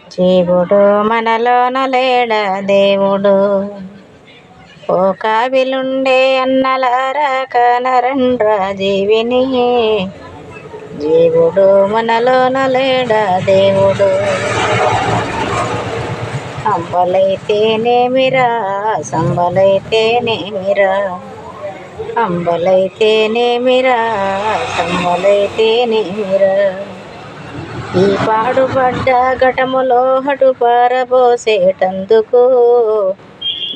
జీవుడు మనలోన లేడా దేవుడు. ఓ కావిలుండే అన్నలారా కనరండ్రా జీవిని. జీవుడు మనలోన లేడా దేవుడు. అంబలైతేనేమిరా సంబలైతేనేమిరా, అంబలైతేనేమిరా సంబలైతేనేమిరా. ఈ పాడుపడ్డ ఘటములో హటు పారబోసేటందుకు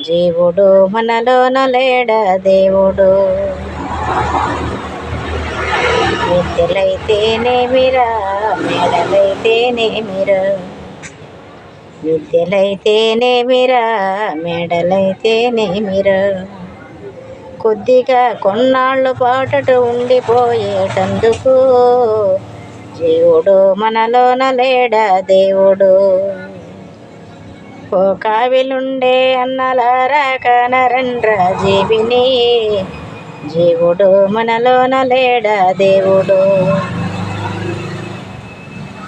జీవుడు మనలోన లేడా దేవుడు. విద్యలైతేనేమిరా మేడలైతేనేమిరా, విద్యలైతేనేమిరా మేడలైతేనేమిరా. కొద్దిగా కొన్నాళ్ళు పాటటు ఉండిపోయేటందుకు జీవుడు మనలోన లేడా దేవుడు. ఓ కావిలుండే అన్నలారా కనరండ్రా జీవిని. జీవుడు మనలోన లేడా దేవుడు.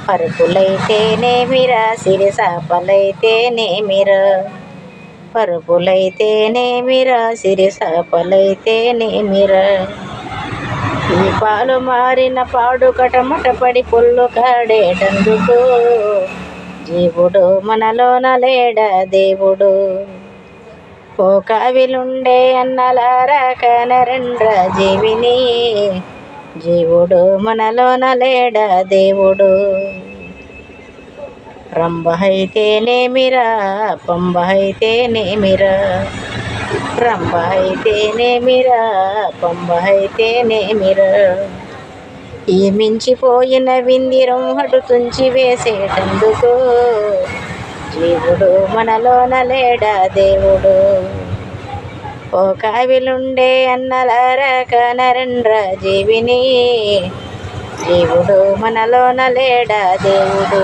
పరుపులైతేనేమిరా సిరి సాపలైతేనేమిరా, పరుపులైతేనేమిరా సిరి సాపలైతేనేమిరా. ఈ పాలు మారిన పాడు కటమటపడి పొల్లు కాడేటందుకు జీవుడు మనలోన లేడా దేవుడు. ఓ కావిలుండే అన్నలారా కనరండ్రా జీవిని. జీవుడు మనలోన లేడా దేవుడు. రంభ అయితేనేమిరా పంబ అయితేనేమిరా, రంభ అయితేనేమిరా పంబ అయితేనేమిరా. ఈ మించిపోయిన విందిరం హటు తుంచి వేసేటందుకు జీవుడు మనలోన లేడా దేవుడు. ఓ కావిలుండే అన్నలారా కనరండ్రా జీవిని. జీవుడు మనలోన లేడా దేవుడు.